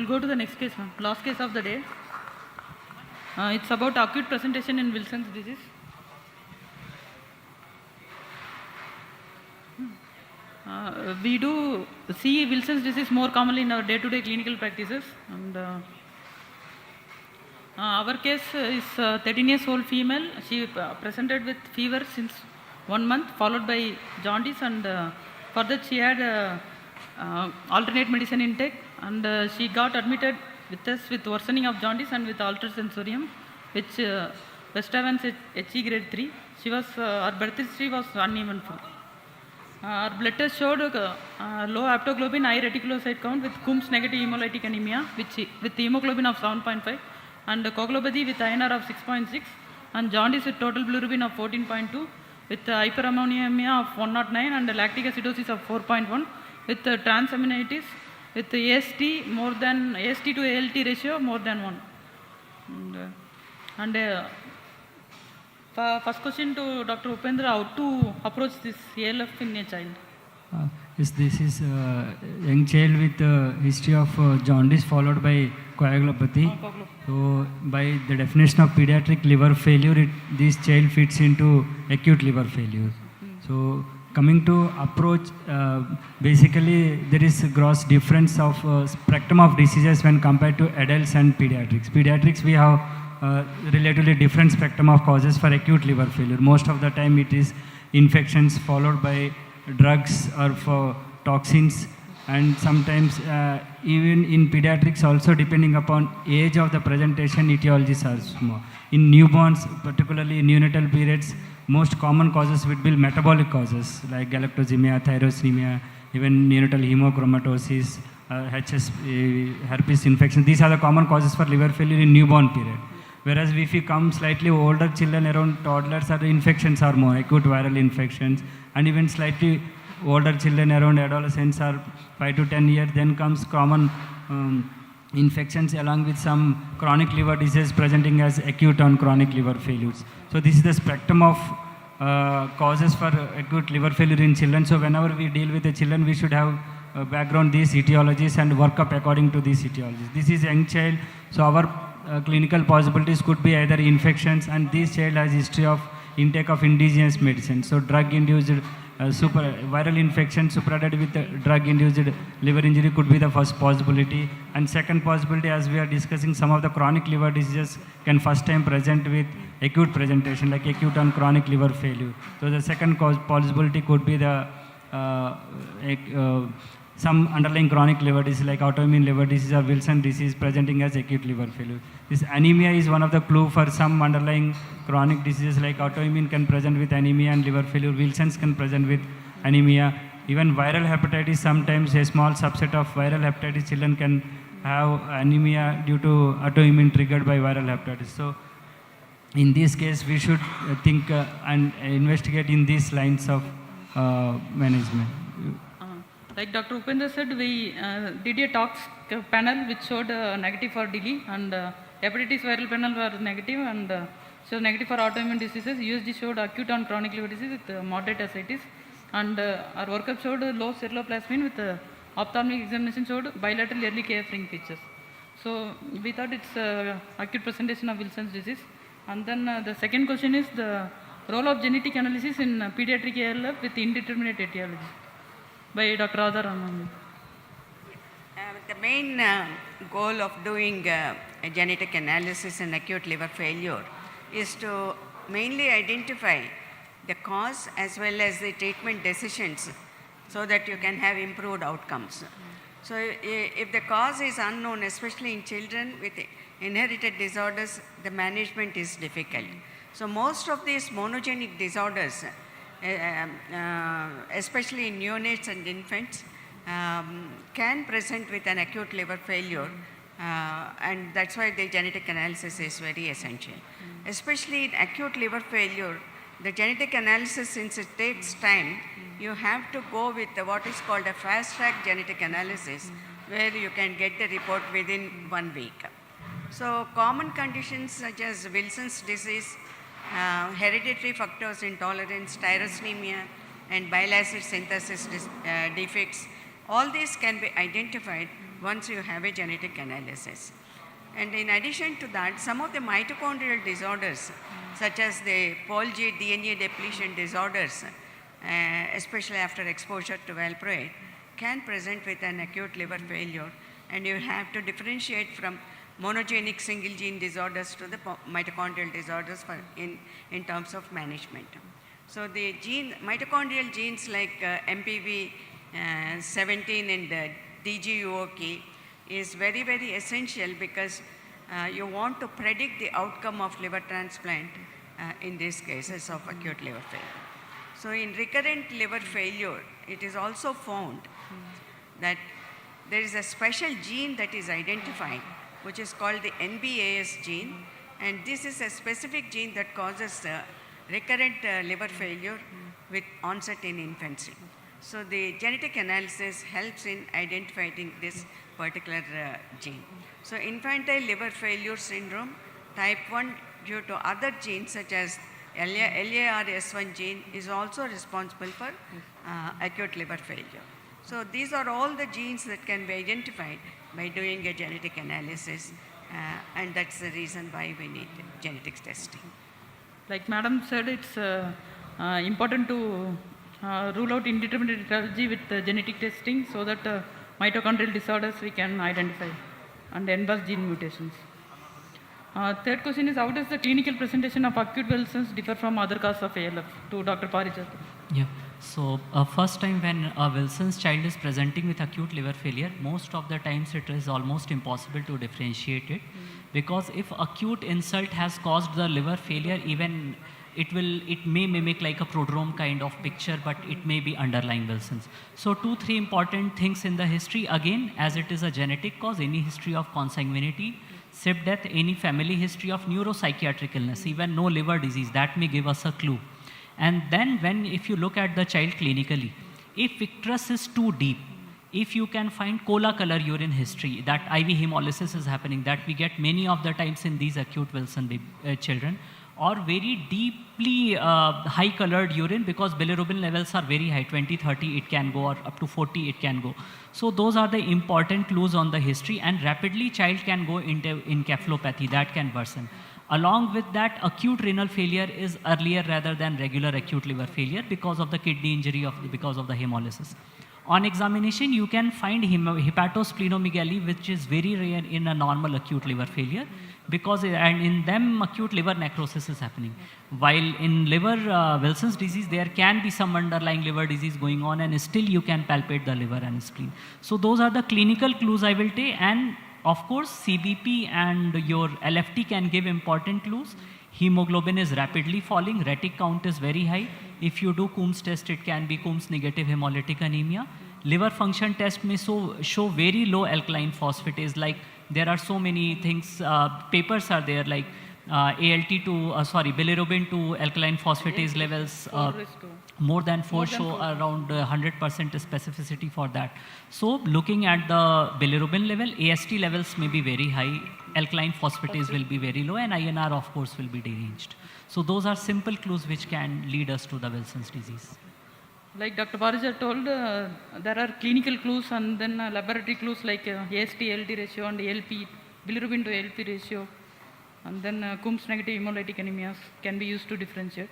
go to the next case, ma'am. Last case of the day. It's about acute presentation in Wilson's disease. We do see Wilson's disease more commonly in our day-to-day clinical practices, and our case is 13 years old female. She presented with fever since 1 month, followed by jaundice, and for that she had alternate medicine intake, and she got admitted with us with worsening of jaundice and with altered sensorium, which West Evans HE grade 3. She was her birth history was uneventful. Our blood test showed low aptoglobin, high reticulocyte count with Coombs negative hemolytic anemia, with hemoglobin of 7.5, and coagulopathy with INR of 6.6, and jaundice with total bilirubin of 14.2, with hyperammonemia of 109, and lactic acidosis of 4.1, with transaminitis, with AST to ALT ratio more than 1. First question to Dr. Upendra, how to approach this ALF in a child? Yes, this is a young child with a history of jaundice followed by coagulopathy. So, by the definition of pediatric liver failure, this child fits into acute liver failure. So, coming to approach, basically there is a gross difference of spectrum of diseases when compared to adults and pediatrics. Pediatrics, we have relatively different spectrum of causes for acute liver failure. Most of the time it is infections followed by drugs or for toxins, and sometimes even in pediatrics also, depending upon age of the presentation, etiologies are small. In newborns, particularly in neonatal periods, most common causes would be metabolic causes like galactosemia, thyroxemia, even neonatal hemochromatosis, herpes infection. These are the common causes for liver failure in newborn period. Whereas if you come slightly older children, around toddlers, the infections are more, acute viral infections, and even slightly older children around adolescents are 5 to 10 years, then comes common infections along with some chronic liver disease presenting as acute and chronic liver failures. So this is the spectrum of causes for acute liver failure in children. So whenever we deal with the children, we should have background these etiologies and work up according to these etiologies. This is young child, so our clinical possibilities could be either infections, and this child has history of intake of indigenous medicine. So drug-induced viral infection superadded with drug-induced liver injury could be the first possibility. And second possibility, as we are discussing, some of the chronic liver diseases can first time present with acute presentation, like acute and chronic liver failure. So the second possibility could be the some underlying chronic liver disease like autoimmune liver disease or Wilson disease presenting as acute liver failure. This anemia is one of the clue for some underlying chronic diseases like autoimmune can present with anemia and liver failure. Wilson's can present with anemia. Even viral hepatitis, sometimes a small subset of viral hepatitis children can have anemia due to autoimmune triggered by viral hepatitis. So in this case, we should think and investigate in these lines of management. Like Dr. Upendra said, we did a tox panel which showed negative for DILI, and hepatitis viral panel was negative, and so negative for autoimmune diseases. USG showed acute and chronic liver disease with moderate ascites, and our workup showed low ceruloplasmin with ophthalmic examination showed bilateral early KF ring features. So we thought it's acute presentation of Wilson's disease. And then the second question is the role of genetic analysis in pediatric ALF with indeterminate etiology by Dr. Radha Raman. The main goal of doing a genetic analysis in acute liver failure is to mainly identify the cause as well as the treatment decisions so that you can have improved outcomes. So if the cause is unknown, especially in children with inherited disorders, the management is difficult. So most of these monogenic disorders, especially in neonates and infants, can present with an acute liver failure, and that's why the genetic analysis is very essential. Especially in acute liver failure, the genetic analysis, since it takes time, you have to go with what is called a fast-track genetic analysis, where you can get the report within 1 week. So common conditions such as Wilson's disease, hereditary fructose intolerance, tyrosinemia, and bile acid synthesis defects, all these can be identified once you have a genetic analysis. And in addition to that, some of the mitochondrial disorders, such as the Pol-G DNA depletion disorders, especially after exposure to valproate, can present with an acute liver failure, and you have to differentiate from monogenic single gene disorders to the mitochondrial disorders in terms of management. So the mitochondrial genes like MPV 17 and DGUOK is very, very essential because you want to predict the outcome of liver transplant in these cases of acute liver failure. So in recurrent liver failure, it is also found that there is a special gene that is identified, which is called the NBAS gene, and this is a specific gene that causes recurrent liver failure with onset in infancy. So the genetic analysis helps in identifying this particular gene. So infantile liver failure syndrome type 1 due to other genes such as LARS1 gene is also responsible for acute liver failure. So these are all the genes that can be identified by doing a genetic analysis, and that's the reason why we need genetics testing. Like Madam said, it's important to rule out indeterminate etiology with genetic testing so that mitochondrial disorders we can identify and NBAS gene mutations. Third question is, how does the clinical presentation of acute Wilson's differ from other causes of ALF? To Dr. Parijat. Yeah. So first time when a Wilson's child is presenting with acute liver failure, most of the times it is almost impossible to differentiate it, because if acute insult has caused the liver failure, even it may mimic like a prodrome kind of picture, but it may be underlying Wilson's. So 2-3 important things in the history, again, as it is a genetic cause, any history of consanguinity, SIP death, any family history of neuropsychiatric illness, even no liver disease, that may give us a clue. And then if you look at the child clinically, if victrous is too deep, if you can find cola color urine history, that IV hemolysis is happening, that we get many of the times in these acute Wilson children, or very deeply high colored urine, because bilirubin levels are very high, 20, 30 it can go, or up to 40 it can go. So those are the important clues on the history, and rapidly child can go into encephalopathy, that can worsen. Along with that, acute renal failure is earlier rather than regular acute liver failure because of the kidney injury, because of the hemolysis. On examination, you can find hepatosplenomegaly, which is very rare in a normal acute liver failure, because and in them acute liver necrosis is happening. While in liver Wilson's disease, there can be some underlying liver disease going on, and still you can palpate the liver and spleen. So those are the clinical clues I will take, and of course CBP and your LFT can give important clues. Hemoglobin is rapidly falling, retic count is very high. If you do Coombs test, it can be Coombs negative hemolytic anemia. Liver function test may show very low alkaline phosphatase, like there are so many things, papers are there, like bilirubin to alkaline phosphatase levels more than 4 show around 100% specificity for that. So looking at the bilirubin level, AST levels may be very high, alkaline phosphatase will be very low, and INR of course will be deranged. So those are simple clues which can lead us to the Wilson's disease. Like Dr. Parijat told, there are clinical clues and then laboratory clues like AST-LD ratio and LP, bilirubin to LP ratio, and then Coombs negative hemolytic anemias can be used to differentiate.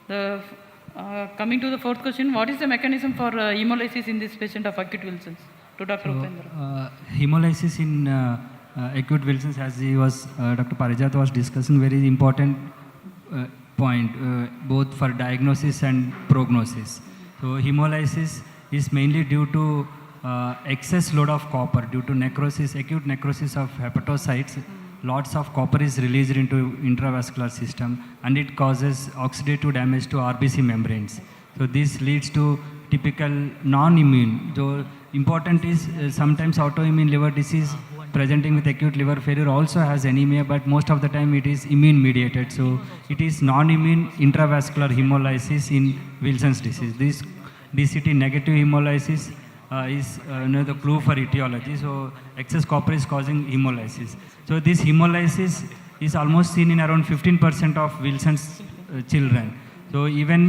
Coming to the fourth question, what is the mechanism for hemolysis in this patient of acute Wilson's? To Dr. Upendra. Hemolysis in acute Wilson's, as Dr. Parijat was discussing, very important point, both for diagnosis and prognosis. So hemolysis is mainly due to excess load of copper due to necrosis, acute necrosis of hepatocytes. Lots of copper is released into intravascular system, and it causes oxidative damage to RBC membranes. So this leads to typical non-immune. So important is sometimes autoimmune liver disease presenting with acute liver failure also has anemia, but most of the time it is immune mediated. So it is non-immune intravascular hemolysis in Wilson's disease. This DCT negative hemolysis is the clue for etiology. So excess copper is causing hemolysis. So this hemolysis is almost seen in around 15% of Wilson's children. So So even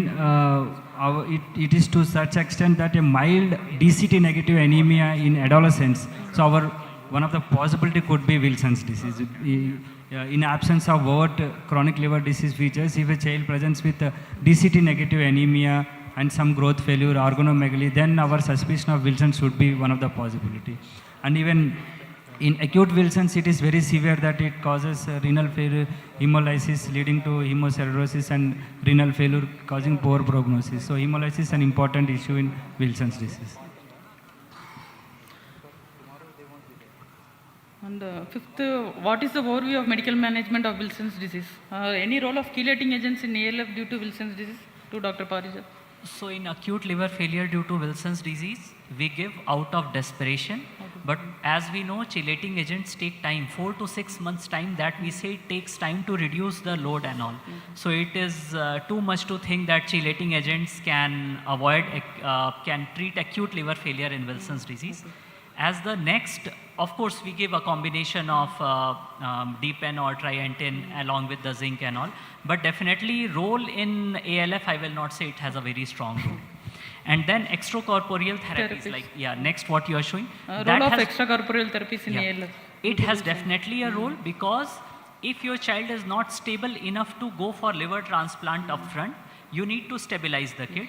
it is to such extent that a mild DCT negative anemia in adolescents. So one of the possibility could be Wilson's disease. In absence of overt chronic liver disease features, if a child presents with DCT negative anemia and some growth failure, organomegaly, then our suspicion of Wilson's should be one of the possibility. And even in acute Wilson's, it is very severe that it causes renal failure, hemolysis leading to hemocirrhosis and renal failure causing poor prognosis. So hemolysis is an important issue in Wilson's disease. And fifth, what is the overview of medical management of Wilson's disease? Any role of chelating agents in ALF due to Wilson's disease? To Dr. Parijat. So in acute liver failure due to Wilson's disease, we give out of desperation. But as we know, chelating agents take time, 4 to 6 months time that we say it takes time to reduce the load and all. So it is too much to think that chelating agents can can treat acute liver failure in Wilson's disease. As the next, of course, we give a combination of DPEN or trientine along with the zinc and all. But definitely role in ALF, I will not say it has a very strong role. And then extracorporeal therapies, like, next what you are showing. Role of extracorporeal therapies in ALF. It has definitely a role, because if your child is not stable enough to go for liver transplant upfront, you need to stabilize the kid.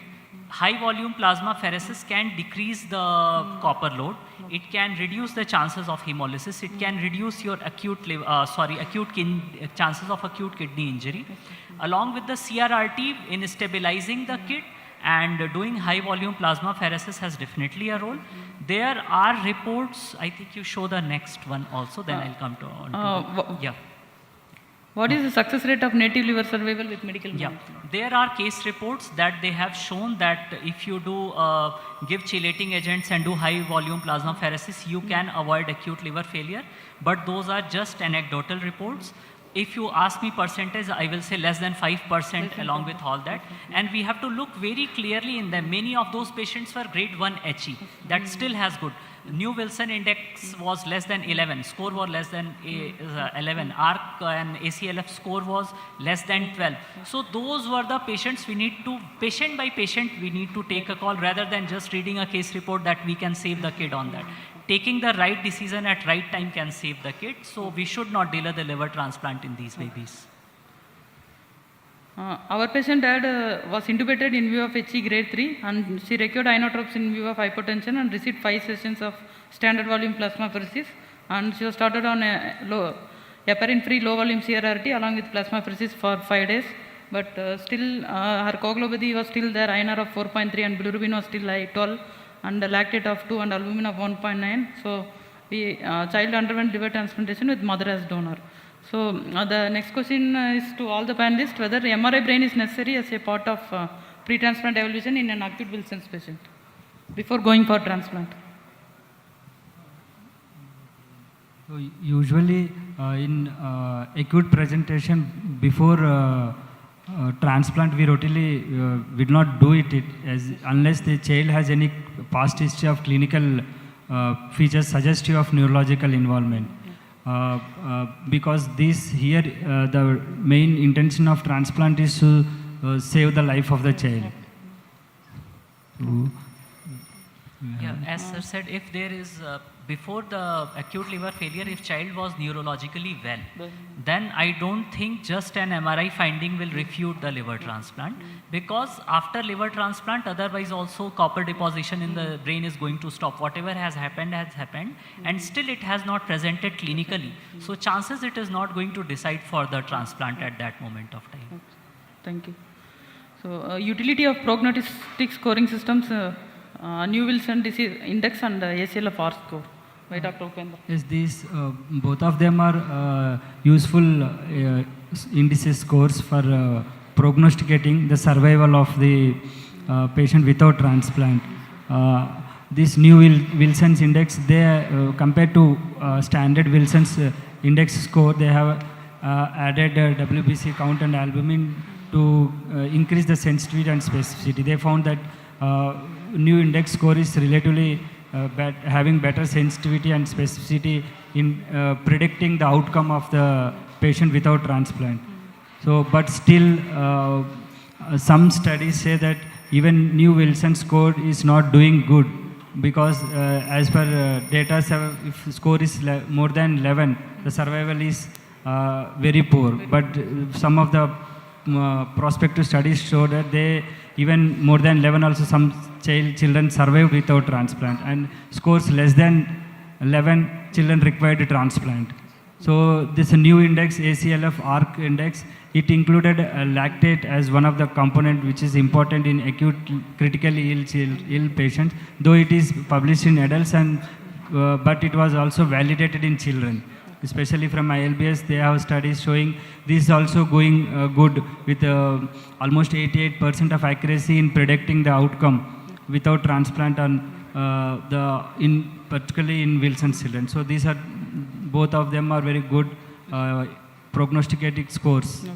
High volume plasma pheresis can decrease the copper load. It can reduce the chances of hemolysis. It can reduce your chances of acute kidney injury. Along with the CRRT in stabilizing the kid and doing high volume plasma pheresis has definitely a role. There are reports, I think you show the next one also, then I'll come to What is the success rate of native liver survival with medical management? There are case reports that they have shown that if you do give chelating agents and do high volume plasma pheresis, you can avoid acute liver failure. But those are just anecdotal reports. If you ask me percentage, I will say less than 5% along with all that. And we have to look very clearly in them. Many of those patients were grade 1 HE. That still has good. New Wilson index was less than 11, score was less than 11, ARC and ACLF score was less than 12. So those were the patients we need to, patient by patient, we need to take a call rather than just reading a case report that we can save the kid on that. Taking the right decision at right time can save the kid, so we should not delay the liver transplant in these babies. Our patient was intubated in view of HE grade 3 and she required inotropes in view of hypotension and received 5 sessions of standard volume plasmapheresis, and she was started on heparin-free low volume CRRT along with plasmapheresis for 5 days. But still her coagulopathy was still there, INR of 4.3 and bilirubin was still high 12 and lactate of 2 and albumin of 1.9. So child underwent liver transplantation with mother as donor. So the next question is to all the panelists, whether MRI brain is necessary as a part of pre-transplant evaluation in an acute Wilson's patient before going for transplant. So usually in acute presentation before transplant, we routinely will not do it unless the child has any past history of clinical features suggestive of neurological involvement. Because this here, the main intention of transplant is to save the life of the child. As sir said, if there is, before the acute liver failure, if child was neurologically well, then I don't think just an MRI finding will refute the liver transplant, because after liver transplant, otherwise also copper deposition in the brain is going to stop. Whatever has happened, and still it has not presented clinically. So chances it is not going to decide for the transplant at that moment of time. Thank you. So utility of prognostic scoring systems, New Wilson disease index and ACLF R score by Dr. Upendra. Yes, these both of them are useful indices scores for prognosticating the survival of the patient without transplant. This New Wilson's index, they compared to standard Wilson's index score, they have added WBC count and albumin to increase the sensitivity and specificity. They found that new index score is relatively having better sensitivity and specificity in predicting the outcome of the patient without transplant. So, but still some studies say that even new Wilson score is not doing good because as per data, if score is more than 11, the survival is very poor. But some of the prospective studies show that they even more than 11 also some children survived without transplant, and scores less than 11 children required transplant. So this new index, ACLF ARC index, it included lactate as one of the component which is important in acute critically ill patients, though it is published in adults, and but it was also validated in children. Especially from ILBS, they have studies showing this is also going good with almost 88% of accuracy in predicting the outcome without transplant on particularly in Wilson's children. So these are, both of them are very good prognosticating scores. Okay.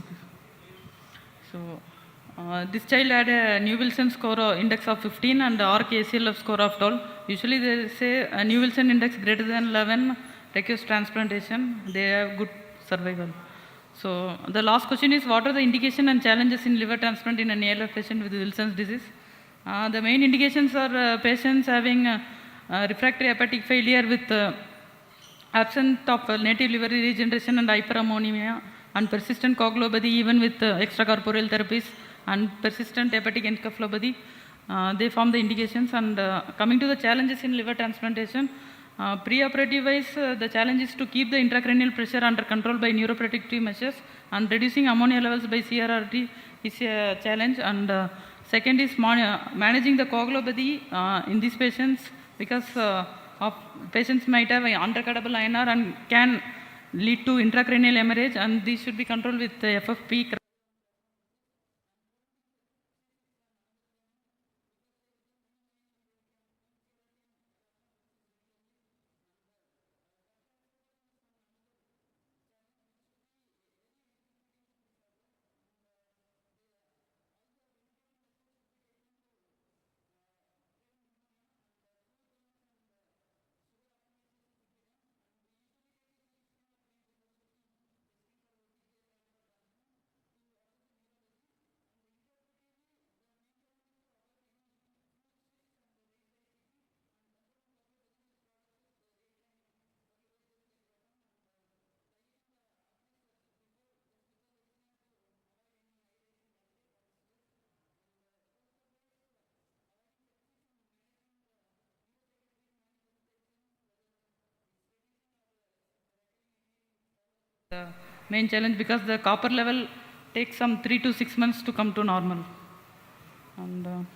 So this child had a new Wilson score index of 15 and ARC ACLF score of 12. Usually they say a new Wilson index greater than 11 requires transplantation. They have good survival. So the last question is, what are the indication and challenges in liver transplant in an ALF patient with Wilson's disease? The main indications are patients having refractory hepatic failure with absence of native liver regeneration and hyperammonemia, and persistent coagulopathy even with extracorporeal therapies, and persistent hepatic encephalopathy. They form the indications. And coming to the challenges in liver transplantation, preoperative wise, the challenge is to keep the intracranial pressure under control by neuroprotective measures, and reducing ammonia levels by CRRT is a challenge. And second is managing the coagulopathy in these patients, because patients might have an undercuttable INR and can lead to intracranial hemorrhage, and these should be controlled with FFP. The main challenge, because the copper level takes some 3 to 6 months to come to normal. And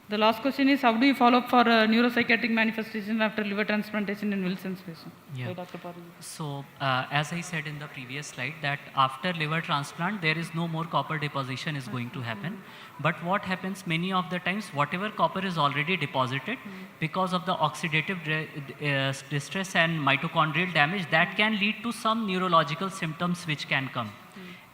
the last question is, how do you follow up for neuropsychiatric manifestation after liver transplantation in Wilson's patient? Yeah. By Dr. Parul. So, as I said in the previous slide, that after liver transplant, there is no more copper deposition is going to happen. But what happens many of the times, whatever copper is already deposited, because of the oxidative distress and mitochondrial damage, that can lead to some neurological symptoms which can come.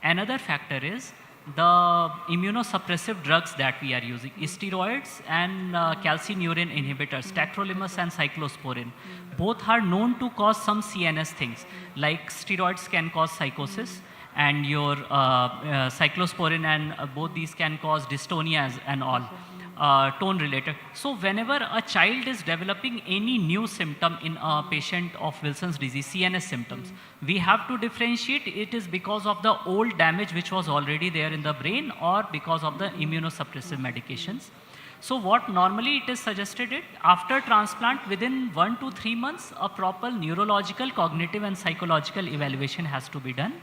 Another factor is the immunosuppressive drugs that we are using, steroids and calcineurin inhibitors, tacrolimus and cyclosporin. Both are known to cause some CNS things, like steroids can cause psychosis, and your cyclosporin and both these can cause dystonias and all. Tone related. So whenever a child is developing any new symptom in a patient of Wilson's disease, CNS symptoms, we have to differentiate it is because of the old damage which was already there in the brain, or because of the immunosuppressive medications. So what normally it is suggested it, after transplant within 1 to 3 months, a proper neurological, cognitive and psychological evaluation has to be done.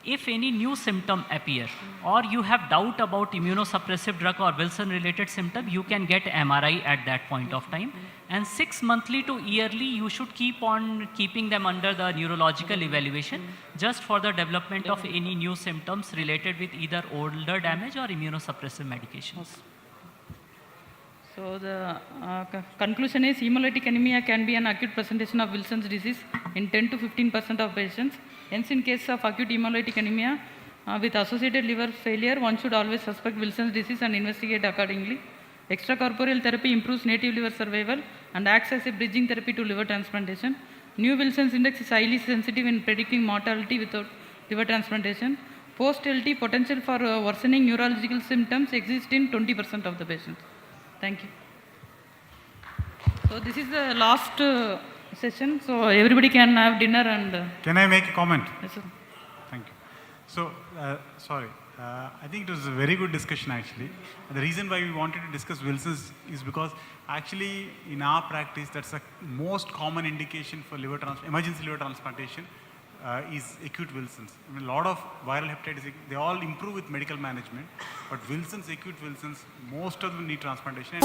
If any new symptom appear, or you have doubt about immunosuppressive drug or Wilson related symptom, you can get MRI at that point of time. And 6 monthly to yearly, you should keep on keeping them under the neurological evaluation, just for the development of any new symptoms related with either older damage or immunosuppressive medications. So the conclusion is, hemolytic anemia can be an acute presentation of Wilson's disease in 10 to 15% of patients. Hence, in case of acute hemolytic anemia with associated liver failure, one should always suspect Wilson's disease and investigate accordingly. Extracorporeal therapy improves native liver survival and acts as a bridging therapy to liver transplantation. New Wilson's index is highly sensitive in predicting mortality without liver transplantation. post-LT potential for worsening neurological symptoms exists in 20% of the patients. Thank you. So this is the last session, so everybody can have dinner and... Can I make a comment? Yes, sir. Thank you. So, sorry, I think it was a very good discussion actually. The reason why we wanted to discuss Wilson's is because actually in our practice that's the most common indication for emergency liver transplantation is acute Wilson's. I mean, a lot of viral hepatitis, they all improve with medical management, but Wilson's, acute Wilson's, most of them need transplantation.